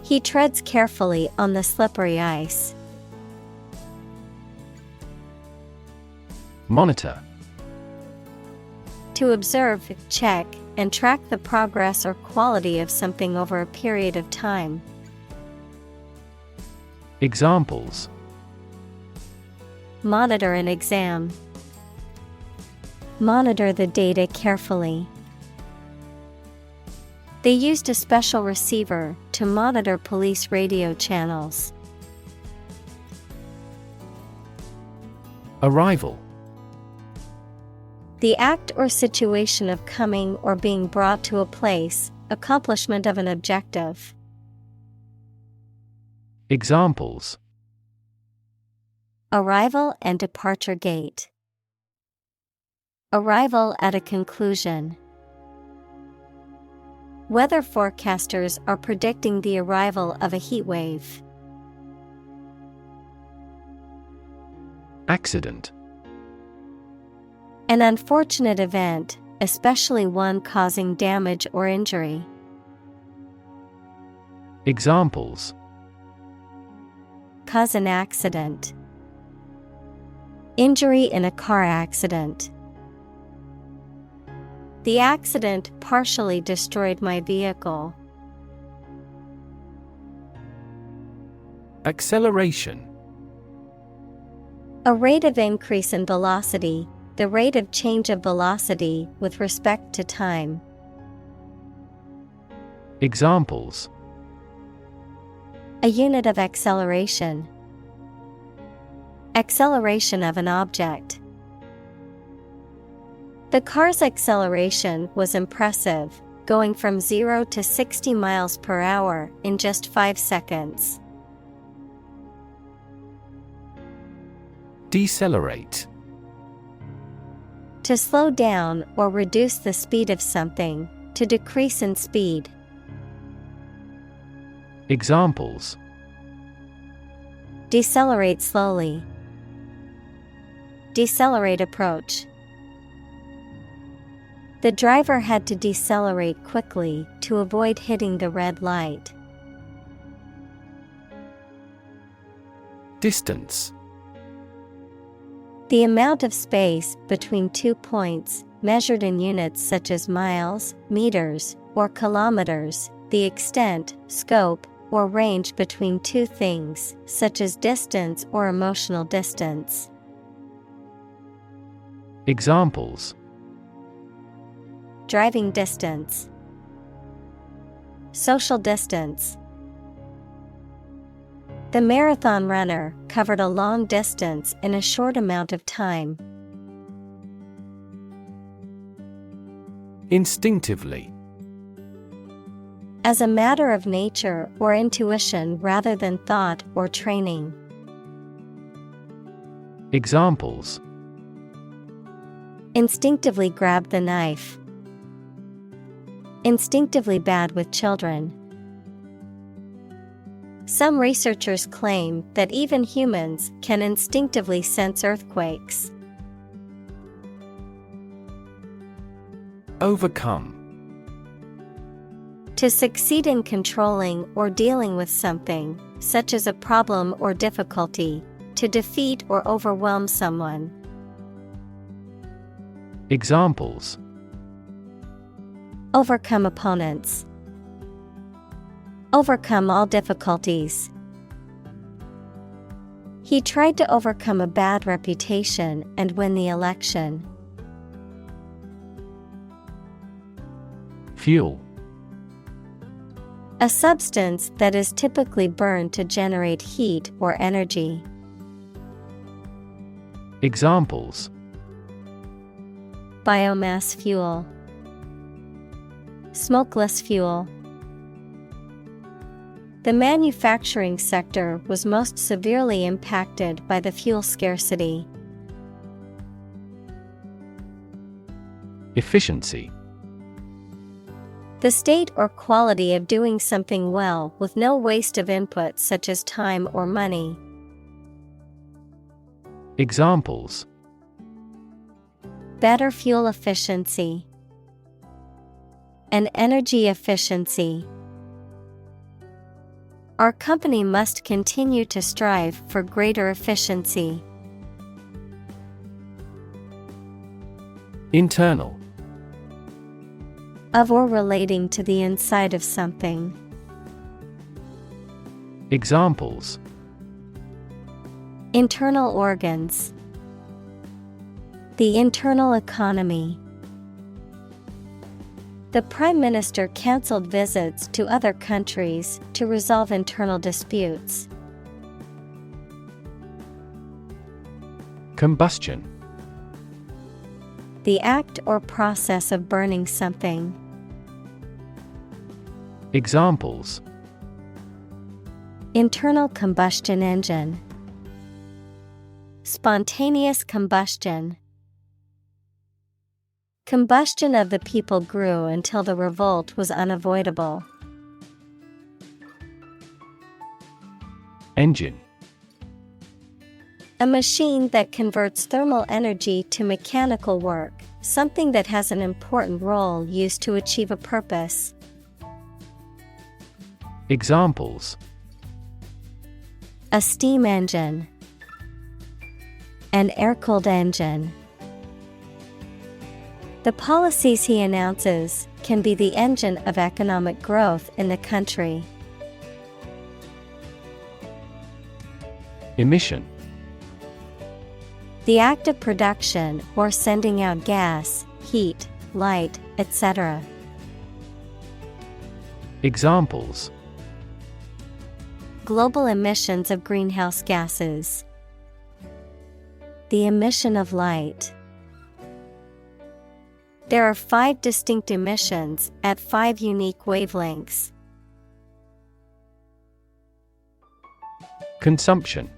A: He treads carefully on the slippery ice.
B: Monitor.
A: To observe, check, and track the progress or quality of something over a period of time.
B: Examples:
A: Monitor an exam. Monitor the data carefully. They used a special receiver to monitor police radio channels.
B: Arrival.
A: The act or situation of coming or being brought to a place, accomplishment of an objective.
B: Examples:
A: Arrival and departure gate. Arrival at a conclusion. Weather forecasters are predicting the arrival of a heat wave.
B: Accident.
A: An unfortunate event, especially one causing damage or injury.
B: Examples:
A: Cause an accident. Injury in a car accident. The accident partially destroyed my vehicle.
B: Acceleration.
A: A rate of increase in velocity, the rate of change of velocity with respect to time.
B: Examples:
A: A unit of acceleration. Acceleration of an object. The car's acceleration was impressive, going from 0 to 60 miles per hour in just 5 seconds.
B: Decelerate.
A: To slow down or reduce the speed of something, to decrease in speed.
B: Examples:
A: Decelerate slowly. Decelerate approach. The driver had to decelerate quickly to avoid hitting the red light.
B: Distance.
A: The amount of space between 2 points, measured in units such as miles, meters, or kilometers, the extent, scope, or range between two things, such as distance or emotional distance.
B: Examples:
A: Driving distance. Social distance. The marathon runner covered a long distance in a short amount of time.
B: Instinctively.
A: As a matter of nature or intuition rather than thought or training.
B: Examples:
A: Instinctively grab the knife. Instinctively bad with children. Some researchers claim that even humans can instinctively sense earthquakes.
B: Overcome.
A: To succeed in controlling or dealing with something, such as a problem or difficulty, to defeat or overwhelm someone.
B: Examples:
A: Overcome opponents. Overcome all difficulties. He tried to overcome a bad reputation and win the election.
B: Fuel.
A: A substance that is typically burned to generate heat or energy.
B: Examples:
A: Biomass fuel. Smokeless fuel. The manufacturing sector was most severely impacted by the fuel scarcity.
B: Efficiency.
A: The state or quality of doing something well with no waste of input such as time or money.
B: Examples:
A: Better fuel efficiency. And energy efficiency. Our company must continue to strive for greater efficiency.
B: Internal.
A: Of or relating to the inside of something.
B: Examples:
A: Internal organs. The internal economy. The Prime Minister cancelled visits to other countries to resolve internal disputes.
B: Combustion.
A: The act or process of burning something.
B: Examples:
A: Internal combustion engine. Spontaneous combustion. Combustion of the people grew until the revolt was unavoidable.
B: Engine.
A: A machine that converts thermal energy to mechanical work, something that has an important role used to achieve a purpose.
B: Examples:
A: A steam engine. An air-cooled engine. The policies he announces can be the engine of economic growth in the country.
B: Emission.
A: The act of production or sending out gas, heat, light, etc.
B: Examples:
A: Global emissions of greenhouse gases. The emission of light. There are 5 distinct emissions at 5 unique wavelengths.
B: Consumption.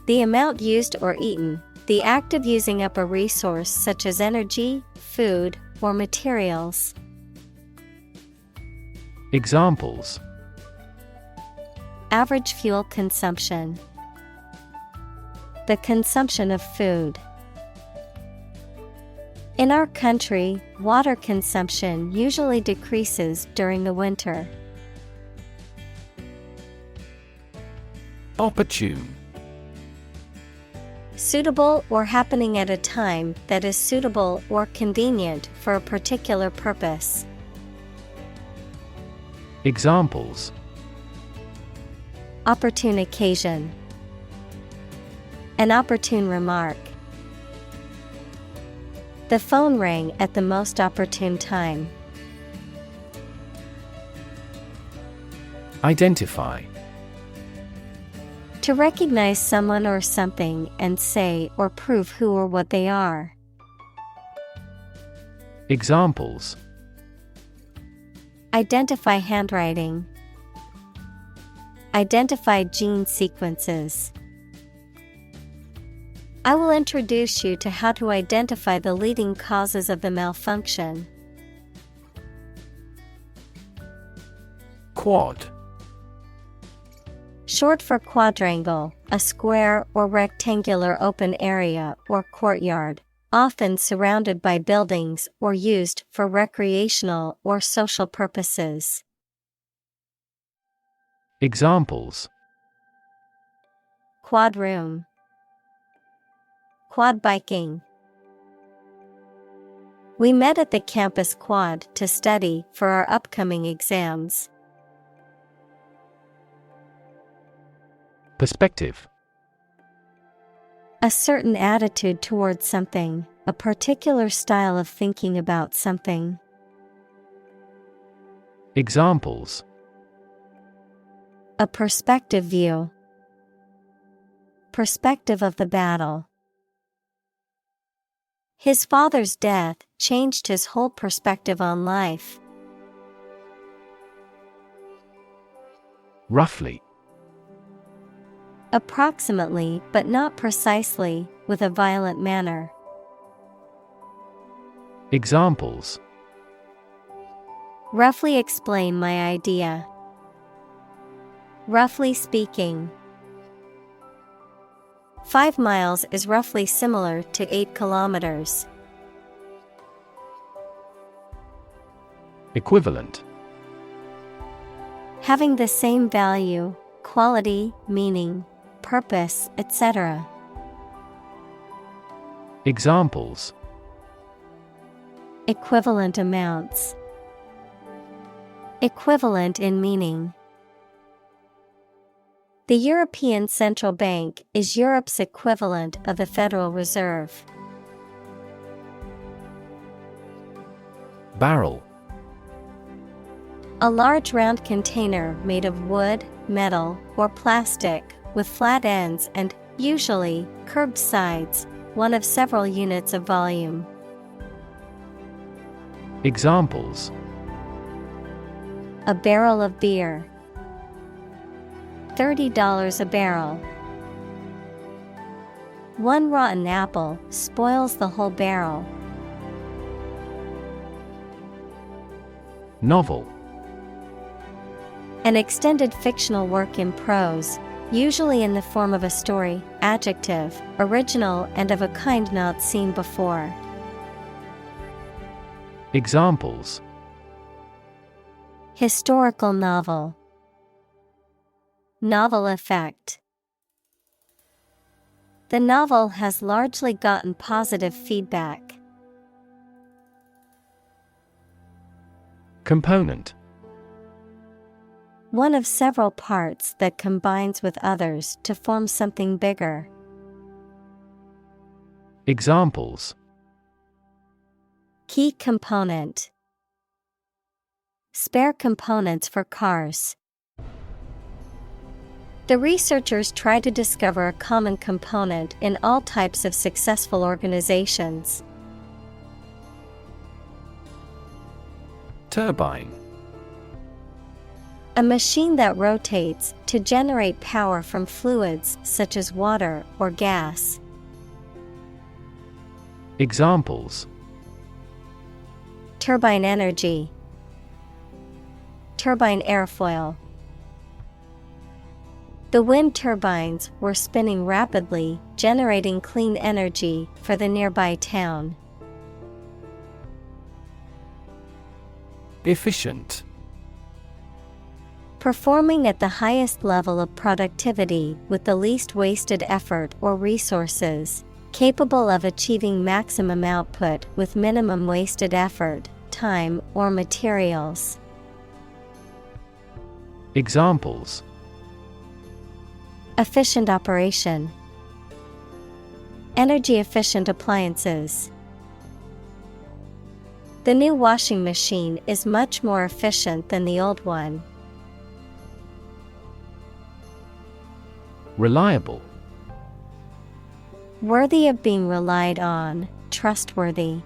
A: The amount used or eaten, the act of using up a resource such as energy, food, or materials.
B: Examples:
A: Average fuel consumption. The consumption of food. In our country, water consumption usually decreases during the winter.
B: Opportune.
A: Suitable or happening at a time that is suitable or convenient for a particular purpose.
B: Examples:
A: Opportune occasion. An opportune remark. The phone rang at the most opportune time.
B: Identify.
A: To recognize someone or something and say or prove who or what they are.
B: Examples:
A: Identify handwriting. Identify gene sequences. I will introduce you to how to identify the leading causes of the malfunction.
B: Quad.
A: Short for quadrangle, a square or rectangular open area or courtyard, often surrounded by buildings or used for recreational or social purposes.
B: Examples:
A: Quad room, quad biking. We met at the campus quad to study for our upcoming exams.
B: Perspective.
A: A certain attitude towards something, a particular style of thinking about something.
B: Examples:
A: A perspective view. Perspective of the battle. His father's death changed his whole perspective on life.
B: Roughly.
A: Approximately, but not precisely, with a violent manner.
B: Examples:
A: Roughly explain my idea. Roughly speaking. 5 miles is roughly similar to 8 kilometers.
B: Equivalent.
A: Having the same value, quality, meaning, purpose, etc.
B: Examples:
A: Equivalent amounts. Equivalent in meaning. The European Central Bank is Europe's equivalent of the Federal Reserve.
B: Barrel.
A: A large round container made of wood, metal, or plastic, with flat ends and, usually, curved sides, one of several units of volume.
B: Examples:
A: A barrel of beer. $30 a barrel. One rotten apple spoils the whole barrel.
B: Novel.
A: An extended fictional work in prose, usually in the form of a story. Adjective, original and of a kind not seen before.
B: Examples:
A: Historical novel. Novel effect. The novel has largely gotten positive feedback.
B: Component.
A: One of several parts that combines with others to form something bigger.
B: Examples:
A: Key component. Spare components for cars. The researchers try to discover a common component in all types of successful organizations.
B: Turbine.
A: A machine that rotates to generate power from fluids such as water or gas.
B: Examples:
A: Turbine energy. Turbine airfoil. The wind turbines were spinning rapidly, generating clean energy for the nearby town.
B: Efficient.
A: Performing at the highest level of productivity with the least wasted effort or resources, capable of achieving maximum output with minimum wasted effort, time, or materials.
B: Examples:
A: Efficient operation. Energy efficient appliances. The new washing machine is much more efficient than the old one.
B: Reliable.
A: Worthy of being relied on, trustworthy.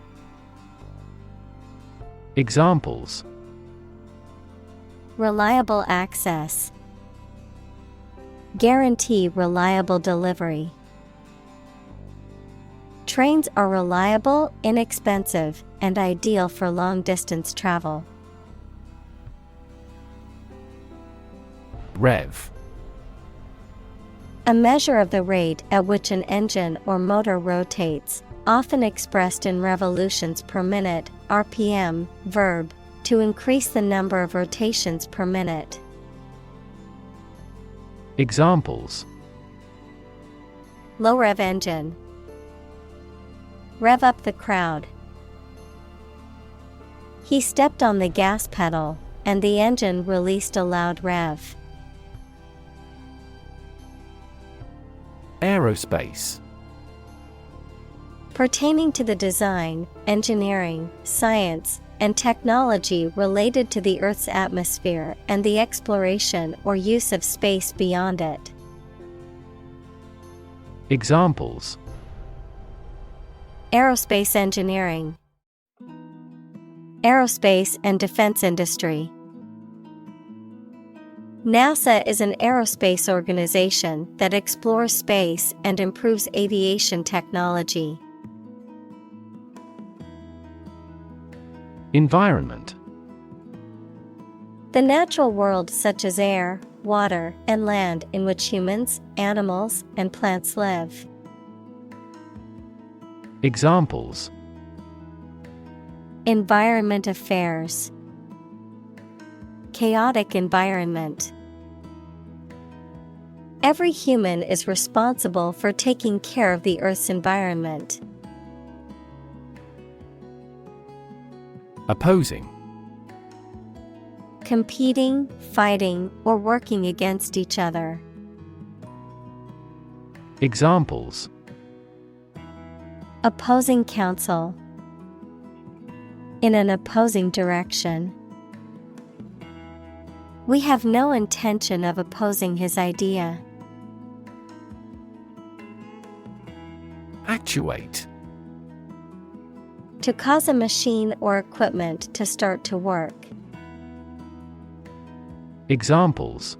B: Examples:
A: reliable access. Guarantee reliable delivery. Trains are reliable, inexpensive, and ideal for long-distance travel.
B: Rev.
A: A measure of the rate at which an engine or motor rotates, often expressed in revolutions per minute, RPM, verb, to increase the number of rotations per minute.
B: Examples:
A: Low rev engine. Rev up the crowd. He stepped on the gas pedal, and the engine released a loud rev.
B: Aerospace.
A: Pertaining to the design, engineering, science, and technology related to the Earth's atmosphere and the exploration or use of space beyond it.
B: Examples:
A: Aerospace engineering. Aerospace and defense industry. NASA is an aerospace organization that explores space and improves aviation technology.
B: Environment.
A: The natural world such as air, water, and land in which humans, animals, and plants live.
B: Examples:
A: Environment affairs. Chaotic environment. Every human is responsible for taking care of the Earth's environment.
B: Opposing.
A: Competing, fighting, or working against each other.
B: Examples:
A: Opposing counsel. In an opposing direction. We have no intention of opposing his idea.
B: Actuate.
A: To cause a machine or equipment to start to work.
B: Examples: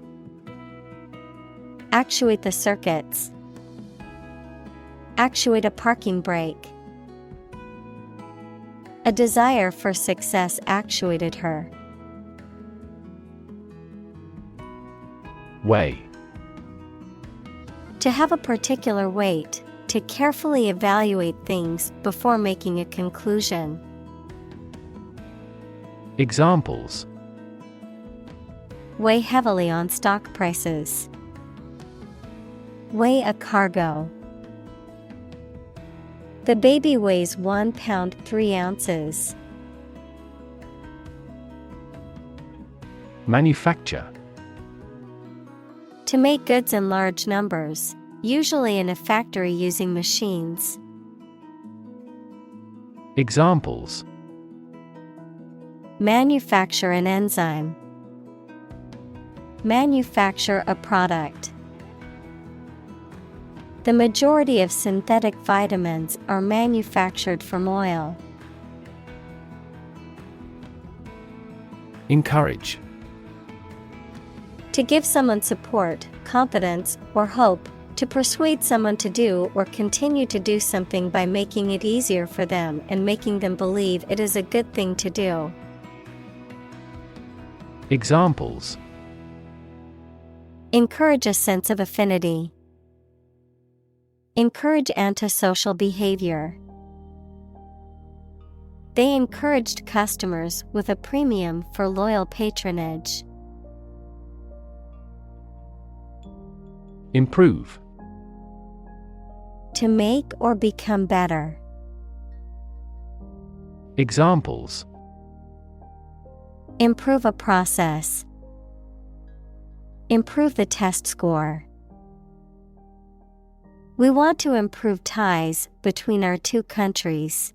A: Actuate the circuits. Actuate a parking brake. A desire for success actuated her.
B: Weigh.
A: To have a particular weight, to carefully evaluate things before making a conclusion.
B: Examples:
A: Weigh heavily on stock prices. Weigh a cargo. The baby weighs 1 pound 3 ounces.
B: Manufacture.
A: To make goods in large numbers, usually in a factory using machines.
B: Examples:
A: Manufacture an enzyme. Manufacture a product. The majority of synthetic vitamins are manufactured from oil.
B: Encourage.
A: To give someone support, confidence, or hope, to persuade someone to do or continue to do something by making it easier for them and making them believe it is a good thing to do.
B: Examples:
A: Encourage a sense of affinity. Encourage antisocial behavior. They encouraged customers with a premium for loyal patronage.
B: Improve.
A: To make or become better.
B: Examples:
A: Improve a process. Improve the test score. We want to improve ties between our two countries.